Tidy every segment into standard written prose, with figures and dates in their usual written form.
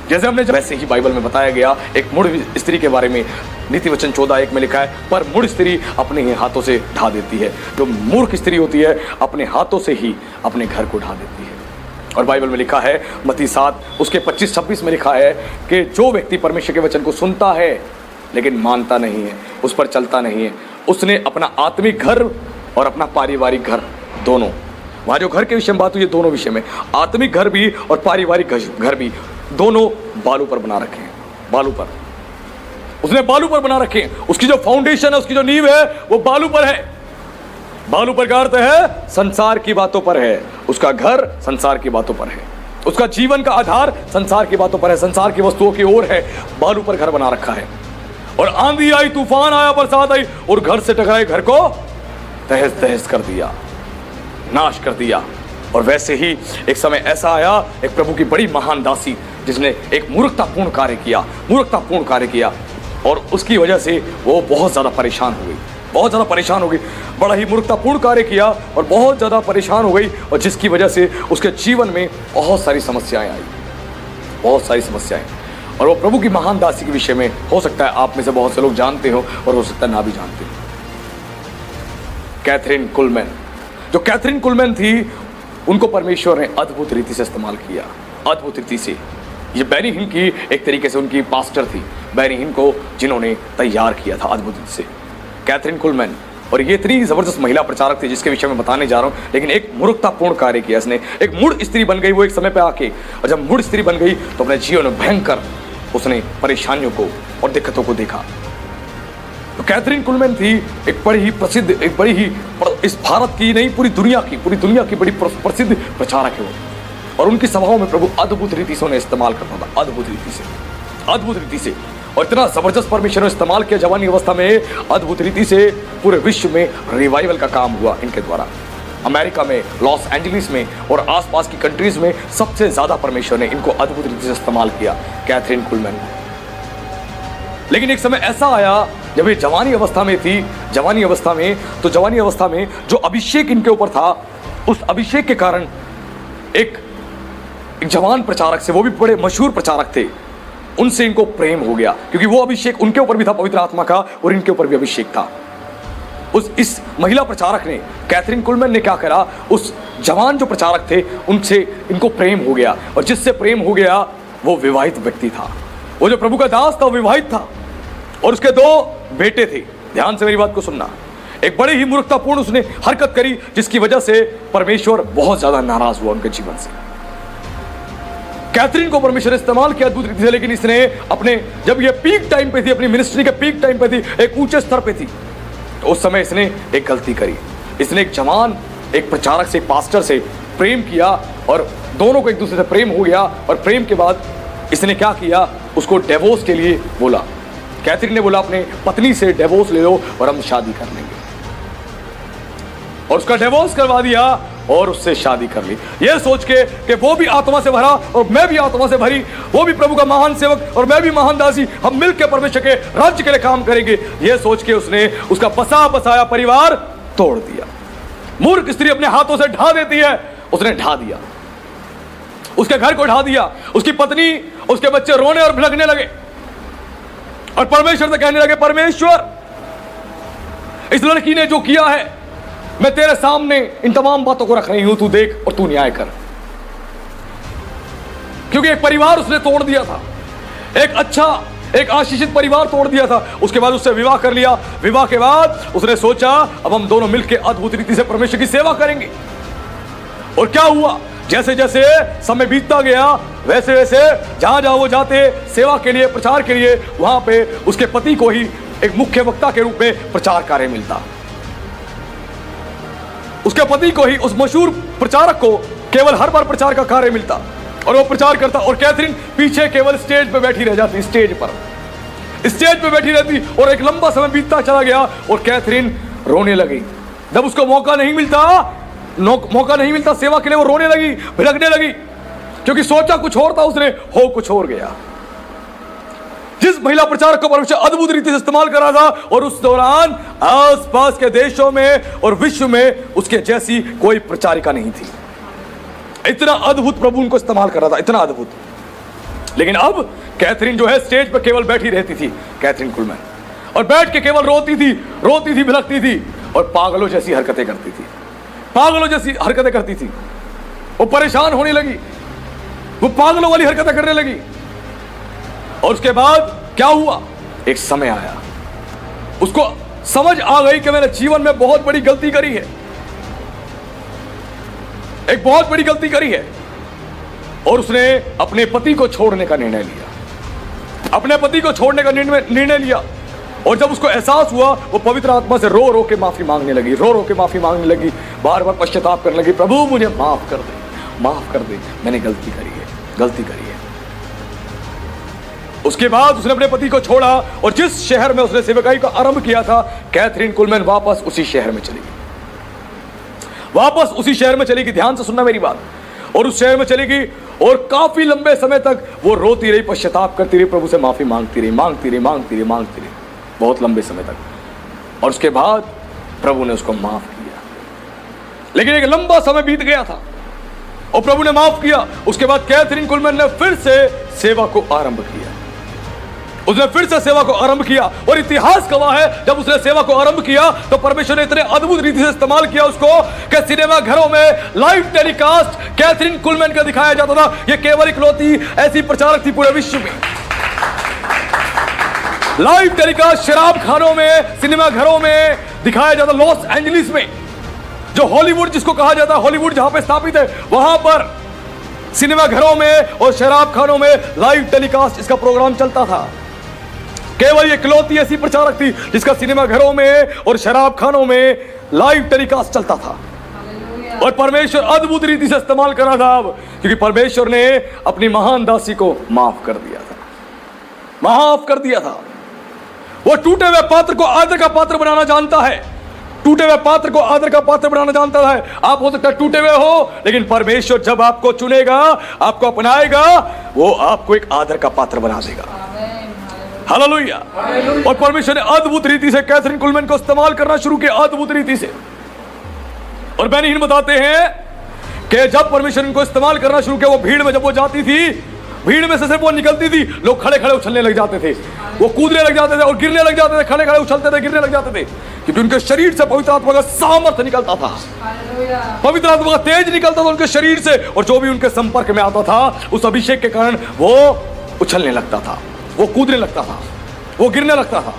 जैसे हमने वैसे ही बाइबल में बताया गया एक मूढ़ स्त्री के बारे में। नीति वचन 14:1 में लिखा है, पर मूढ़ स्त्री अपने ही हाथों से ढा देती है। जो मूर्ख स्त्री होती है अपने हाथों से ही अपने घर को ढा देती है। और बाइबल में लिखा है मत्ती 7 उसके 25-26 में लिखा है कि जो व्यक्ति परमेश्वर के वचन को सुनता है लेकिन मानता नहीं है, उस पर चलता नहीं है, उसने अपना आत्मिक घर और अपना पारिवारिक घर दोनों, वहाँ जो घर के विषय में बात हुई है दोनों विषय में, आत्मिक घर भी और पारिवारिक घर भी दोनों बालू पर बना रखे हैं। बालू पर उसने बालू पर बना रखे हैं। उसकी जो फाउंडेशन है, उसकी जो नींव है वो बालू पर है। बालू पर का अर्थ है संसार की बातों पर है। उसका घर संसार की बातों पर है। उसका जीवन का आधार संसार की बातों पर है, संसार की वस्तुओं की ओर है। बालू पर घर बना रखा है। और आंधी आई, तूफान आया, बरसात आई और घर से टकराए घर को तहस तहस कर दिया, नाश कर दिया। और वैसे ही एक समय ऐसा आया, एक प्रभु की बड़ी महान दासी जिसने एक मूर्खतापूर्ण कार्य किया और उसकी वजह से वो बहुत ज्यादा परेशान हो गई, बहुत ज्यादा परेशान हो गई। बड़ा ही मूर्खतापूर्ण कार्य किया और बहुत ज्यादा परेशान हो गई, और जिसकी वजह से उसके जीवन में बहुत सारी समस्याएं आई, बहुत सारी समस्याएं। और वो प्रभु की महान दासी के विषय में हो सकता है आप में से बहुत से लोग जानते हो और हो सकता है ना भी जानते हो। कैथरीन कुलमैन, जो कैथरीन कुलमैन थी, उनको परमेश्वर ने अद्भुत रीति से इस्तेमाल किया, अद्भुत रीति से। ये बेनी हिन की एक तरीके से उनकी पास्टर थी, बेनी हिन को जिन्होंने तैयार किया था अद्भुत रीति से, कैथरीन कुलमैन। और ये इतनी जबरदस्त महिला प्रचारक थी जिसके विषय में बताने जा रहा हूँ। लेकिन एक मूर्खतापूर्ण कार्य किया इसने, एक मूढ़ स्त्री बन गई वो एक समय पे आके। और जब मूढ़ स्त्री बन गई तो अपने जीवन में भयंकर उसने परेशानियों को और दिक्कतों को देखा। तो कैथरीन कुलमैन थी एक बड़ी ही प्रसिद्ध, एक बड़ी ही इस भारत की नहीं पूरी दुनिया की बड़ी प्रसिद्ध प्रचारक है वो। और उनकी सभाओं में प्रभु अद्भुत रीति से उन्हें इस्तेमाल करता था, अद्भुत रीति से। और इतना जबरदस्त परमेश्वर ने इस्तेमाल किया जवानी अवस्था में, अद्भुत रीति से पूरे विश्व में रिवाइवल का काम हुआ इनके द्वारा। अमेरिका में, लॉस एंजलिस में और आसपास की कंट्रीज में सबसे ज्यादा परमेश्वर ने इनको अद्भुत रीति से इस्तेमाल किया, कैथरीन कुलमैन। लेकिन एक समय ऐसा आया जब ये जवानी अवस्था में थी, जवानी अवस्था में जो अभिषेक इनके ऊपर था, उस अभिषेक के कारण एक जवान प्रचारक से, वो भी बड़े मशहूर प्रचारक थे, उनसे इनको प्रेम हो गया। क्योंकि वो अभिषेक उनके ऊपर भी था पवित्र आत्मा का और इनके ऊपर भी अभिषेक था। इस महिला प्रचारक ने, कैथरीन कुलमैन ने क्या करा, उस जवान जो प्रचारक थे उनसे इनको प्रेम हो गया। और जिससे प्रेम हो गया वो विवाहित व्यक्ति था, वो जो प्रभु का दास था वो विवाहित था और उसके 2 बेटे थे। ध्यान से मेरी बात को सुनना। एक बड़ी ही मूर्खतापूर्ण उसने हरकत करी जिसकी वजह से परमेश्वर बहुत ज्यादा नाराज हुआ उनके जीवन से। कैथरीन को परमेश्वर ने इस्तेमाल किया अद्भुत रीति से, लेकिन इसने अपने, जब ये पीक टाइम पे थी, अपनी मिनिस्ट्री के पीक टाइम पे थी, एक ऊंचे स्तर पे थी, तो उस समय इसने एक गलती करी। इसने एक जवान, एक प्रचारक से, एक पास्टर से प्रेम किया और दोनों को एक दूसरे से प्रेम हो गया। और प्रेम के बाद इसने क्या किया, उसको डिवोर्स के लिए बोला। कैथरीन ने बोला अपने पत्नी से डिवोर्स ले लो और हम शादी कर लेंगे, और उसका डिवोर्स करवा दिया और उससे शादी कर ली, यह सोच के कि वो भी आत्मा से भरा और मैं भी आत्मा से भरी, वो भी प्रभु का महान सेवक और मैं भी महान दासी, हम मिलकर परमेश्वर के राज्य के लिए काम करेंगे। यह सोच के उसने उसका बसा बसाया परिवार तोड़ दिया। मूर्ख स्त्री अपने हाथों से ढा देती है, उसने ढा दिया, उसके घर को ढा दिया। उसकी पत्नी, उसके बच्चे रोने और भिड़कने लगे और परमेश्वर से कहने लगे, परमेश्वर इस लड़की ने जो किया है, मैं तेरे सामने इन तमाम बातों को रख रही हूं, तू देख और तू न्याय कर। क्योंकि एक परिवार उसने तोड़ दिया था, एक अच्छा, एक आशीषित परिवार तोड़ दिया था। उसके बाद उससे विवाह कर लिया। विवाह के बाद उसने सोचा अब हम दोनों मिलकर अद्भुत रीति से परमेश्वर की सेवा करेंगे। और क्या हुआ, जैसे जैसे समय बीतता गया वैसे वैसे जहां जहां वो जाते सेवा के लिए, प्रचार के लिए, वहां पे उसके पति को ही एक मुख्य वक्ता के रूप में प्रचार कार्य मिलता। उसके पति को ही, उस मशहूर प्रचारक को केवल हर बार प्रचार का कार्य मिलता और वो प्रचार करता। और कैथरीन पीछे केवल स्टेज पे बैठी रह जाती, स्टेज पे बैठी रहती। और एक लंबा समय बीतता चला गया और कैथरीन रोने लगी। जब उसको मौका नहीं मिलता सेवा के लिए, वो रोने लगी, भिड़कने लगी, क्योंकि सोचा कुछ और था उसने, हो कुछ और गया। जिस महिला प्रचारक को परमेश्वर अद्भुत रीति से इस्तेमाल कर रहा था, और उस दौरान आसपास के देशों में और विश्व में उसके जैसी कोई प्रचारिका नहीं थी। इतना अद्भुत प्रभु उनको इस्तेमाल कर रहा था, इतना अद्भुत। लेकिन अब कैथरीन जो है स्टेज पर केवल बैठी रहती थी, कैथरीन कुलमैन, और बैठ के केवल रोती थी, भिलकती थी और पागलों जैसी हरकतें करती थी, पागलों जैसी हरकतें करती थी। वो परेशान होने लगी, वो पागलों वाली हरकतें करने लगी। और उसके बाद क्या हुआ, एक समय आया, उसको समझ आ गई कि मैंने जीवन में बहुत बड़ी गलती करी है, एक बहुत बड़ी गलती करी है। और उसने अपने पति को छोड़ने का निर्णय लिया, अपने पति को छोड़ने का निर्णय लिया। और जब उसको एहसास हुआ, वो पवित्र आत्मा से रो रो के माफी मांगने लगी, रो रो के माफी मांगने लगी, बार बार पश्चाताप करने लगी, प्रभु मुझे माफ कर दे, माफ कर दे, मैंने गलती करी है, गलती करी है। उसके बाद उसने अपने पति को छोड़ा और जिस शहर में उसने सेवकाई का आरंभ किया था, कैथरीन कुलमैन वापस उसी शहर में चली गई, वापस उसी शहर में चली गई। ध्यान से सुनना मेरी बात। और उस शहर में चली गई और काफी लंबे समय तक वो रोती रही, पश्चाताप करती रही, प्रभु से माफी मांगती रही, बहुत लंबे समय तक। और उसके बाद प्रभु ने उसको माफ किया। लेकिन एक लंबा समय बीत गया था और प्रभु ने माफ किया। उसके बाद कैथरीन कुलमैन ने फिर से सेवा को आरंभ किया, उसने फिर से सेवा को आरंभ किया। और इतिहास गवाह है, जब उसने सेवा को आरंभ किया तो परमेश्वर ने इतने अद्भुत रीति से इस्तेमाल किया उसको कि सिनेमा घरों में लाइव टेलीकास्ट कैथरीन कुलमैन का दिखाया जाता था। यह केवल इकलौती ऐसी प्रचारक थी पूरे विश्व में। लाइव टेलीकास्ट शराब खानों में, सिनेमा घरों में दिखाया जाता। लॉस एंजलिस में, जो हॉलीवुड जिसको कहा जाता है, हॉलीवुड जहां पे स्थापित है, वहां पर सिनेमा घरों में और शराब खानों में लाइव टेलीकास्ट इसका प्रोग्राम चलता था। केवल ये इकलौती ऐसी प्रचारक थी जिसका सिनेमा घरों में और शराब खानों में लाइव टेलीकास्ट चलता था। और परमेश्वर अद्भुत रीति से इस्तेमाल कर रहा था अब, क्योंकि परमेश्वर ने अपनी महान दासी को माफ कर दिया था, माफ कर दिया था। वो टूटे हुए पात्र को आदर का पात्र बनाना जानता है, टूटे हुए पात्र को आदर का पात्र बनाना जानता है। आप हो सकता है टूटे हुए हो, लेकिन परमेश्वर जब आपको चुनेगा, आपको अपनाएगा, वो आपको एक आदर का पात्र बना देगा। हालेलुया। और परमेश्वर ने अद्भुत रीति से कैथरीन कुलमैन को इस्तेमाल करना शुरू किया, अद्भुत रीति से। और बैनी हिन बताते हैं कि जब परमेश्वर इनको इस्तेमाल करना शुरू किया, वो भीड़ में जब वो जाती थी, भीड़ में से सिर्फ वो निकलती थी, लोग खड़े खड़े उछलने लग जाते थे, वो कूदने लग जाते थे और गिरने लग जाते थे, खड़े खड़े उछलते थे, गिरने लग जाते थे, क्योंकि उनके शरीर से पवित्र आत्मा का सामर्थ्य निकलता था, पवित्र आत्मा का तेज निकलता था उनके शरीर से। और जो भी उनके संपर्क में आता था, उस अभिषेक के कारण वो उछलने लगता था, वो कूदने लगता था, वो गिरने लगता था,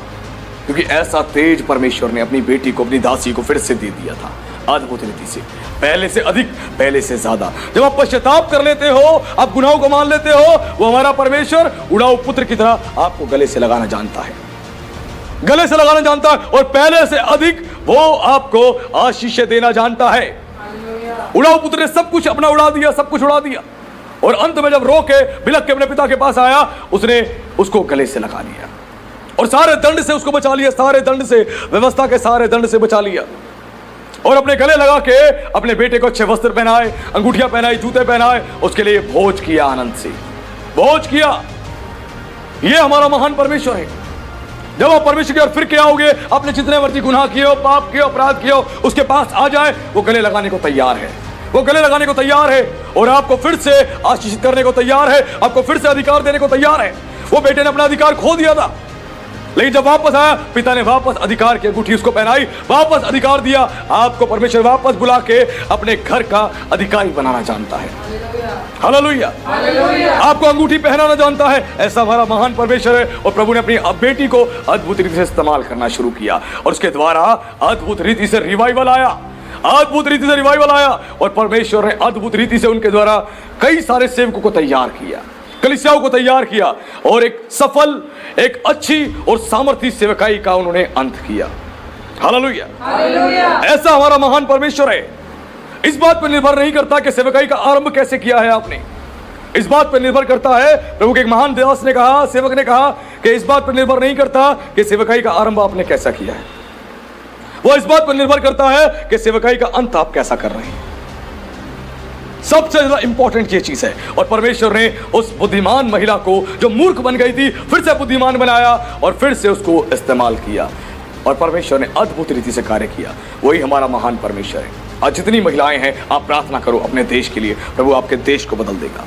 क्योंकि ऐसा तेज परमेश्वर ने अपनी बेटी को, अपनी दासी को फिर से दे दिया था, अद्भुत रीति से, पहले से अधिक, पहले से ज्यादा। जब आप पश्चाताप कर लेते हो, आप गुनाहों को मान लेते हो, वो हमारा परमेश्वर उड़ाऊ पुत्र की तरह आपको गले से लगाना जानता है, गले से लगाना जानता है, और पहले से अधिक वो आपको आशीष देना जानता है। उड़ाऊ पुत्र ने सब कुछ अपना उड़ा दिया, सब कुछ उड़ा दिया, और अंत में जब रो के बिलख के अपने पिता के पास आया, उसने उसको गले से लगा लिया और सारे दंड से उसको बचा लिया, सारे दंड से, व्यवस्था के सारे दंड से बचा लिया। और अपने गले लगा के अपने बेटे को अच्छे वस्त्र पहनाए, अंगूठियां पहनाई, जूते पहनाए, उसके लिए भोज किया, आनंद से भोज किया। यह हमारा महान परमेश्वर है। जब आप परमेश्वर की ओर फिर के आओगे, अपने जितने मर्जी गुनाह किए हो, पाप किए हो, अपराध किए हो, उसके पास आ जाए, वो गले लगाने को तैयार है, वो गले लगाने को तैयार है, और आपको फिर से आशीषित करने को तैयार है, आपको फिर से अधिकार देने को तैयार है। वो बेटे ने अपना अधिकार खो दिया था, लेकिन जब वापस आया, पिता ने वापस अधिकार की अंगूठी उसको पहनाई, वापस अधिकार दिया। आपको परमेश्वर वापस बुला के अपने घर का अधिकारी बनाना जानता है। हालेलुया। आपको अंगूठी पहनाना जानता है। ऐसा हमारा महान परमेश्वर है। और प्रभु ने अपनी बेटी को अद्भुत रीति से इस्तेमाल करना शुरू किया, और उसके द्वारा अद्भुत रीति से रिवाइवल आया, अद्भुत रीति से रिवाइवल आया। और परमेश्वर ने अद्भुत रीति से उनके द्वारा कई सारे सेवकों को तैयार किया, कलीसियाओं को तैयार किया, और एक सफल, एक अच्छी और सामर्थी सेवकाई का उन्होंने अंत किया। हालेलुया। ऐसा हमारा महान परमेश्वर है। इस बात पर निर्भर नहीं करता कि सेवकाई का आरंभ कैसे किया है आपने, इस बात पर निर्भर करता है, प्रभु के एक महान दास ने कहा, सेवक ने कहा कि इस बात पर निर्भर नहीं करता कि सेवकाई का आरंभ आपने कैसा किया है, वो इस बात पर निर्भर करता है कि सेवकाई का अंत आप कैसा कर रहे हैं। सबसे ज्यादा इंपॉर्टेंट ये चीज है। और परमेश्वर ने उस बुद्धिमान महिला को, जो मूर्ख बन गई थी, फिर से बुद्धिमान बनाया और फिर से उसको इस्तेमाल किया, और परमेश्वर ने अद्भुत रीति से कार्य किया। वही हमारा महान परमेश्वर है। आज जितनी महिलाएं हैं, आप प्रार्थना करो अपने देश के लिए, प्रभु आपके देश को बदल देगा,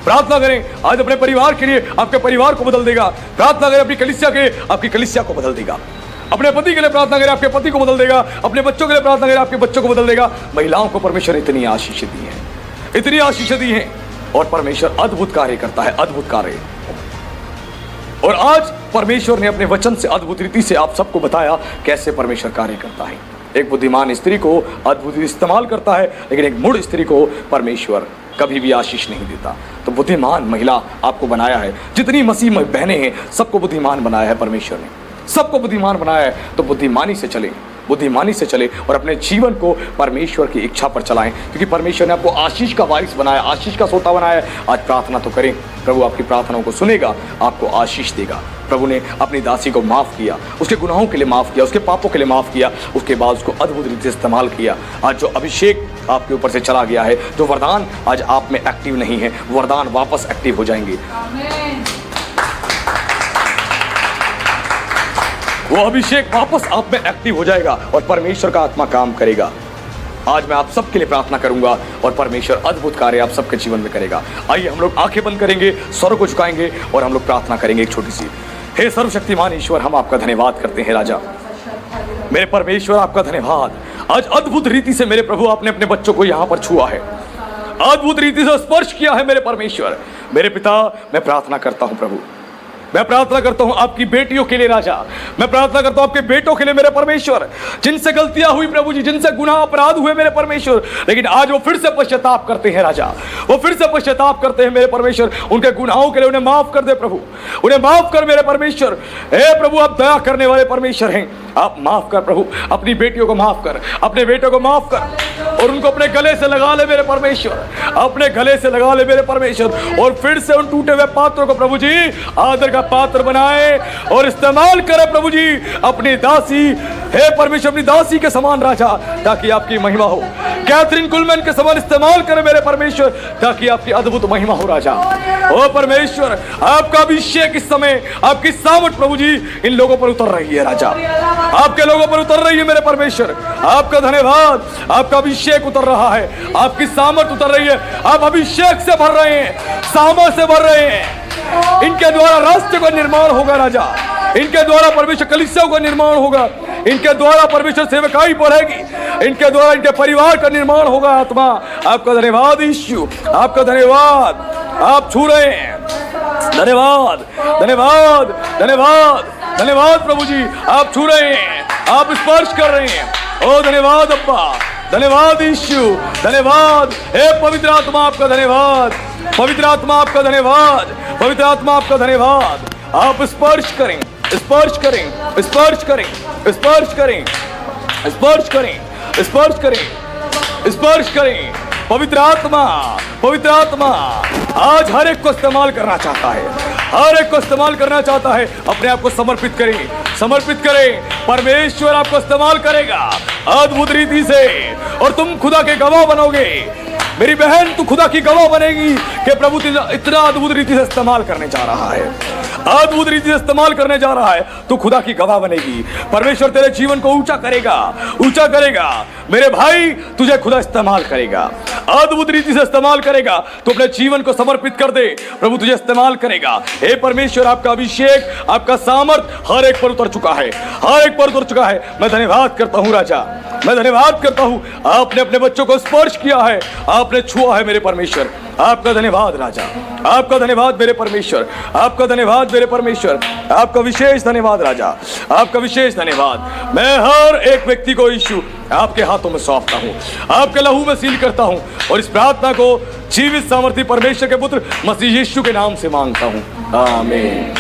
प्रार्थना करें आज अपने परिवार के लिए, आपके परिवार को बदल देगा। प्रार्थना करें अपनी कलीसिया के लिए, आपकी कलीसिया को बदल देगा। अपने पति के लिए प्रार्थना करें, आपके पति को बदल देगा। अपने बच्चों के लिए प्रार्थना करें, आपके बच्चों को बदल देगा। महिलाओं को परमेश्वर इतनी आशीष दी है, इतनी आशीष दी है, और परमेश्वर अद्भुत कार्य करता है, अद्भुत कार्य। और आज परमेश्वर ने अपने वचन से अद्भुत रीति से आप सबको बताया कैसे परमेश्वर कार्य करता है। एक बुद्धिमान स्त्री को अद्भुत इस्तेमाल करता है, लेकिन एक मूढ़ स्त्री को परमेश्वर कभी भी आशीष नहीं देता। तो बुद्धिमान महिला आपको बनाया है। जितनी मसीह में बहनें हैं सबको बुद्धिमान बनाया है परमेश्वर ने, सबको बुद्धिमान बनाया है। तो बुद्धिमानी से चले, बुद्धिमानी से चले और अपने जीवन को परमेश्वर की इच्छा पर चलाएं, क्योंकि परमेश्वर ने आपको आशीष का वारिस बनाया, आशीष का सोता बनाया है। आज प्रार्थना तो करें, प्रभु आपकी प्रार्थनाओं को सुनेगा, आपको आशीष देगा। प्रभु ने अपनी दासी को माफ़ किया, उसके गुनाहों के लिए माफ़ किया, उसके पापों के लिए माफ़ किया, उसके बाद उसको अद्भुत रीति से इस्तेमाल किया। आज जो अभिषेक आपके ऊपर से चला गया है, जो वरदान आज आप में एक्टिव नहीं है, वरदान वापस एक्टिव हो जाएंगे। वो अभिषेक वापस आप में एक्टिव हो जाएगा और परमेश्वर का आत्मा काम करेगा। आज मैं आप सबके लिए प्रार्थना करूंगा और परमेश्वर अद्भुत कार्य आप सबके जीवन में करेगा। आइए हम लोग आंखें बंद करेंगे, सर को झुकाएंगे और हम लोग प्रार्थना करेंगे एक छोटी सी। हे सर्वशक्तिमान ईश्वर, हम आपका धन्यवाद करते हैं राजा, मेरे परमेश्वर आपका धन्यवाद। आज अद्भुत रीति से मेरे प्रभु आपने अपने बच्चों को यहाँ पर छुआ है, अद्भुत रीति से स्पर्श किया है मेरे परमेश्वर। मेरे पिता, मैं प्रार्थना करता हूँ प्रभु, मैं प्रार्थना करता हूं आपकी बेटियों के लिए राजा, मैं प्रार्थना करता हूं आपके बेटों के लिए मेरे परमेश्वर, जिनसे गलतियां हुई प्रभु जी, जिनसे गुनाह अपराध हुए मेरे परमेश्वर, लेकिन आज वो फिर से पश्चाताप करते हैं राजा, वो फिर से पश्चाताप करते हैं मेरे परमेश्वर। उनके गुनाहों के लिए उन्हें माफ कर दे प्रभु, उन्हें माफ कर मेरे परमेश्वर। हे प्रभु, आप दया करने वाले परमेश्वर हैं, आप माफ कर प्रभु, अपनी बेटियों को माफ कर, अपने बेटों को माफ कर और उनको अपने गले से लगा ले मेरे परमेश्वर, अपने गले से लगा ले मेरे परमेश्वर। और फिर से उन टूटे हुए पात्रों को प्रभु जी आदर का पात्र बनाए और इस्तेमाल करे प्रभु जी अपनी दासी, हे परमेश्वर, अपनी दासी के समान राजा, ताकि आपकी महिमा हो। कैथरीन कुलमैन के समान इस्तेमाल करे मेरे परमेश्वर, ताकि आपकी अद्भुत महिमा हो राजा। ओ परमेश्वर, आपका अभिषेक इस समय, आपकी सामर्थ प्रभु जी इन लोगों पर उतर रही है राजा, आपके लोगों पर उतर रही है मेरे परमेश्वर। आपका धन्यवाद, आपका अभिषेक उतर रहा है, आपकी सामर्थ उतर रही है, आप अभिषेक से भर रहे हैं, सामर्थ से भर रहे हैं। इनके द्वारा राष्ट्र का निर्माण होगा राजा, इनके द्वारा परमेश्वर कलीसियाओं का निर्माण होगा, इनके द्वारा परमेश्वर सेवकाई बढ़ेगी, इनके द्वारा इनके परिवार का निर्माण होगा। आत्मा, आपका धन्यवाद यीशु, आपका धन्यवाद, आप छू रहे हैं। धन्यवाद, धन्यवाद, धन्यवाद, धन्यवाद प्रभु जी, आप छू रहे हैं, आप स्पर्श कर रहे हैं। ओ धन्यवाद अब्बा, धन्यवाद यीशु, धन्यवाद। हे पवित्र आत्मा आपका धन्यवाद, पवित्र आत्मा आपका धन्यवाद, पवित्र आत्मा आपका धन्यवाद। आप स्पर्श करें, स्पर्श करें, स्पर्श करें, स्पर्श करें, स्पर्श करें, स्पर्श करें, स्पर्श करें। पवित्र आत्मा, पवित्र आत्मा आज हर एक को इस्तेमाल करना चाहता है, हर एक को इस्तेमाल करना चाहता है। अपने आप को समर्पित करें, समर्पित करें, परमेश्वर आपको इस्तेमाल करेगा अद्भुत रीति से और तुम खुदा के गवाह बनोगे। मेरी बहन, तू खुदा की गवाह बनेगी कि प्रभु इतना अद्भुत रीति से इस्तेमाल करने जा रहा है, अद्भुत रीति से इस्तेमाल करने जा रहा है। तू खुदा की गवाह बनेगी, परमेश्वर तेरे जीवन को ऊंचा करेगा, ऊंचा करेगा। मेरे भाई, तुझे खुदा इस्तेमाल करेगा, अद्भुत रीति से इस्तेमाल करेगा। तू अपने जीवन को समर्पित कर दे, प्रभु तुझे इस्तेमाल करेगा। हे परमेश्वर, आपका अभिषेक, आपका सामर्थ हर एक पर उतर चुका है, हर एक पर उतर चुका है। मैं धन्यवाद करता हूँ राजा, मैं धन्यवाद करता हूँ, आपने अपने बच्चों को स्पर्श किया है, आपने छुआ है मेरे परमेश्वर। आपका धन्यवाद राजा, आपका धन्यवाद मेरे परमेश्वर, आपका धन्यवाद मेरे परमेश्वर, आपका विशेष धन्यवाद राजा, आपका विशेष धन्यवाद। मैं हर एक व्यक्ति को यीशु आपके हाथों में सौंपता हूँ, आपके लहू में सील करता हूँ और इस प्रार्थना को जीवित सामर्थी परमेश्वर के पुत्र मसीह यीशु के नाम से मांगता हूँ, आमीन।